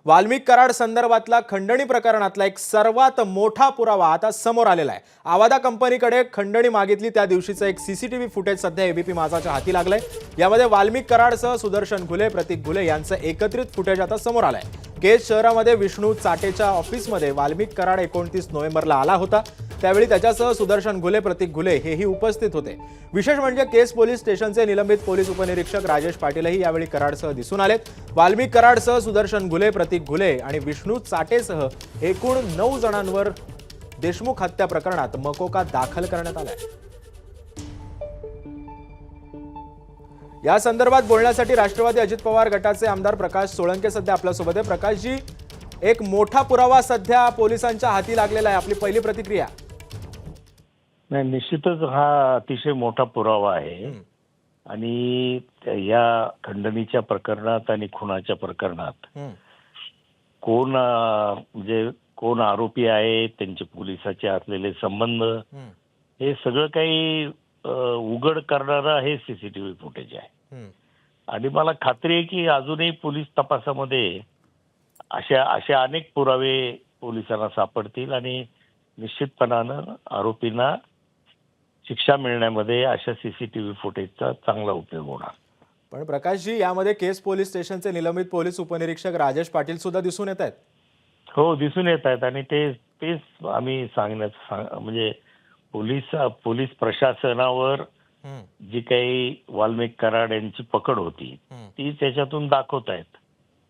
वाल्मिक कराड संदर्भातला खंडणी प्रकरणातला एक सर्वात मोठा पुरावा आता समोर आलेला आहे। आवादा कंपनीकडे खंडणी मागितली त्या दिवशीचं एक सीसीटीव्ही फुटेज सध्या एबीपी माझाच्या हाती लागलंय। यामध्ये वाल्मिक कराडसह सुदर्शन घुले, प्रतीक घुले यांचं एकत्रित फुटेज आता समोर आलंय। केज शहरामध्ये विष्णू चाटेच्या ऑफिसमध्ये वाल्मिक कराड 29 नोव्हेंबरला आला होता। त्यावेळी त्याच्यासह सुदर्शन घुले, प्रतीक घुले हेही उपस्थित होते। विशेष म्हणजे केस पोलीस स्टेशनचे निलंबित पोलीस उपनिरीक्षक राजेश पाटीलही यावेळी कराडसह दिसून आलेत। वाल्मिक कराडसह सुदर्शन घुले, प्रतीक घुले आणि विष्णू चाटेसह एकूण 9 जणांवर देशमुख हत्या प्रकरणात मकोका दाखल करण्यात आलाय। या संदर्भात बोलण्यासाठी राष्ट्रवादी अजित पवार गटाचे आमदार प्रकाश सोळंके सध्या आपल्यासोबत आहे। प्रकाशजी, एक मोठा पुरावा सध्या पोलिसांच्या हाती लागलेला आहे, आपली पहिली प्रतिक्रिया? नाही, निश्चितच हा अतिशय मोठा पुरावा आहे आणि या खंडणीच्या प्रकरणात आणि खुनाच्या प्रकरणात कोण आरोपी आहे, त्यांचे पोलिसाचे असलेले संबंध, हे सगळं काही उघड करणारा हे सीसीटीव्ही फुटेज आहे। आणि मला खात्री आहे की अजूनही पोलीस तपासामध्ये अशा अनेक पुरावे पोलिसांना सापडतील आणि निश्चितपणानं आरोपींना शिक्षा मिळण्यामध्ये अशा सीसीटीव्ही फुटेजचा चांगला उपयोग होणार। पण प्रकाशजी, यामध्ये केस पोलीस स्टेशनचे निलंबित पोलीस उपनिरीक्षक राजेश पाटील सुद्धा दिसून येत आहेत। हो, दिसून येत आहेत आणि तेच आम्ही म्हणजे पोलीस प्रशासनावर जी काही वाल्मिक कराड यांची पकड होती ती त्याच्यातून दाखवत आहेत।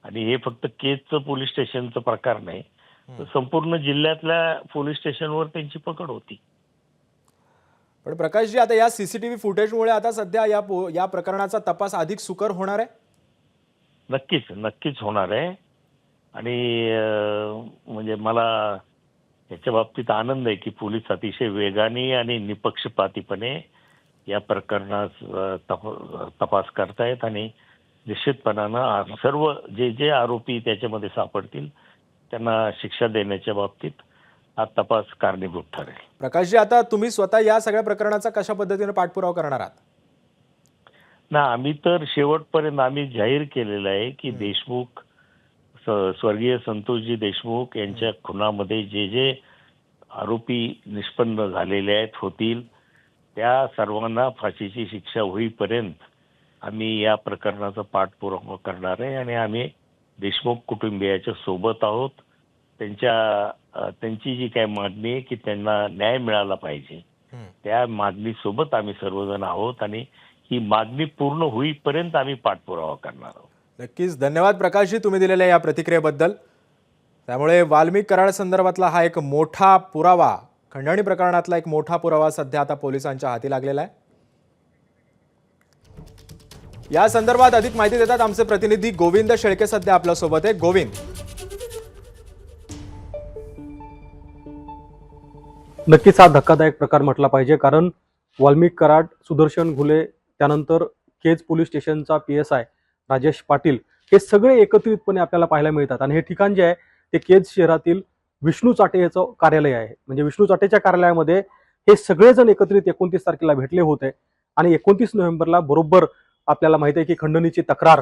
आणि हे फक्त केजचं पोलीस स्टेशनचं प्रकार नाही, तर संपूर्ण जिल्ह्यातल्या पोलीस स्टेशनवर त्यांची पकड होती। पण प्रकाशजी, आता या सीसीटीव्ही फुटेजमुळे आता सध्या या प्रकरणाचा तपास अधिक सुकर होणार आहे? नक्कीच होणार आहे। आणि म्हणजे मला याच्या बाबतीत आनंद आहे की पोलीस अतिशय वेगाने आणि निपक्षपातीपणे या प्रकरणात तपास करतायत आणि निश्चितपणानं सर्व जे आरोपी त्याच्यामध्ये सापडतील त्यांना शिक्षा देण्याच्या बाबतीत हा तपास कारणीभूत ठरेल। प्रकाशजी, आता तुम्ही स्वतः या सगळ्या प्रकरणाचा कशा पद्धतीने पाठपुरावा करणार आहात? ना, आम्ही तर शेवटपर्यंत आम्ही जाहीर केलेलं आहे की देशमुख, स्वर्गीय संतोषजी देशमुख यांच्या खुनामध्ये जे आरोपी निष्पन्न झालेले आहेत, होतील, त्या सर्वांना फाशीची शिक्षा होईपर्यंत आम्ही या प्रकरणाचा पाठपुरावा करणार आहे। आणि आम्ही देशमुख कुटुंबियाच्या सोबत आहोत। त्यांची जी काही मागणी आहे की त्यांना न्याय मिळाला पाहिजे, त्या मागणीसोबत आम्ही सर्वजण आहोत आणि ही मागणी पूर्ण होईपर्यंत आम्ही पाठपुरावा करणार आहोत। नक्कीच, धन्यवाद प्रकाशजी तुम्ही दिलेल्या या प्रतिक्रियेबद्दल। त्यामुळे वाल्मिक कराड संदर्भातला हा एक मोठा पुरावा, खंडणी प्रकरणातला एक मोठा पुरावा सध्या आता पोलिसांच्या हाती लागलेला आहे। या संदर्भात अधिक माहिती देतात आमचे प्रतिनिधी गोविंद शेळके सध्या आपल्यासोबत आहे। गोविंद, नक्कीच हा धक्कादायक प्रकार म्हटला पाहिजे, कारण वाल्मिक कराड, सुदर्शन घुले, त्यानंतर केज पोलीस स्टेशनचा PSI राजेश पाटील हे सगळे एकत्रितपणे आपल्याला पाहायला मिळतात। आणि हे ठिकाण जे आहे ते केज शहरातील विष्णू चाटे याचं कार्यालय आहे। म्हणजे विष्णू चाटेच्या कार्यालयामध्ये हे सगळेजण एकत्रित 29 तारखेला भेटले होते आणि 29 नोव्हेंबरला बरोबर आपल्याला माहिती आहे की खंडणीची तक्रार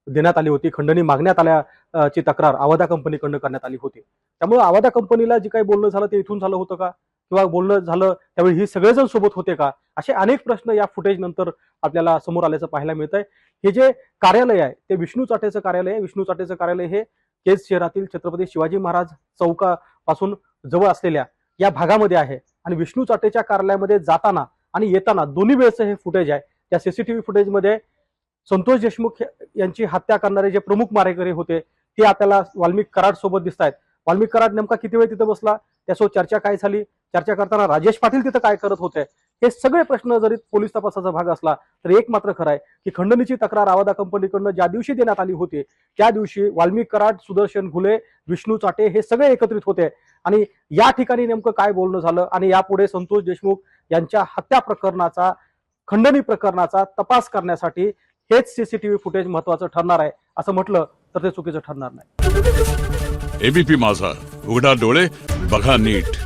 देण्यात आली होती, खंडणी मागण्यात आल्याची तक्रार आवादा कंपनीकडून करण्यात आली होती। त्यामुळे आवादा कंपनीला जे काही बोलणं झालं ते इथून झालं होतं का, किंवा बोलणं झालं त्यावेळी ही सगळेजण सोबत होते का, असे अनेक प्रश्न या फुटेज नंतर आपल्याला समोर आल्याचं पाहायला मिळत आहे। हे जे कार्यालय आहे ते विष्णू चाटेचं कार्यालय आहे। विष्णू चाटेचं कार्यालय हे केज शहरातील छत्रपती शिवाजी महाराज चौकापासून जवळ असलेल्या या भागामध्ये आहे। आणि विष्णू चाटेच्या कार्यालयामध्ये जाताना आणि येताना दोन्ही वेळचं हे फुटेज आहे। त्या सीसीटीव्ही फुटेजमध्ये संतोष देशमुख यांची हत्या करणारे जे प्रमुख मारेकरी होते ते आपल्याला वाल्मिक कराड सोबत दिसत आहेत। वाल्मिक कराड नेमका किती वेळ तिथे बसला, त्यासोबत चर्चा काय झाली, चर्चा करताना राजेश पाटील तिथे काय करत होते, हे सगळे प्रश्न जरी पोलीस तपासाचा भाग असला तर एक मात्र खरं आहे की खंडणीची तक्रार आवादा कंपनीकडून ज्या दिवशी देण्यात आली होती त्या दिवशी वाल्मिक कराड, सुदर्शन घुले, विष्णू चाटे हे सगळे एकत्रित होते। आणि या ठिकाणी नेमकं काय बोलणं झालं आणि यापुढे संतोष देशमुख यांच्या हत्या प्रकरणाचा, खंडणी प्रकरणाचा तपास करण्यासाठी हेच सीसीटीव्ही फुटेज महत्त्वाचं ठरणार आहे असं म्हटलं तर ते चुकीचं ठरणार नाही। एबीपी माझा, उघडा डोळे बघा नीट।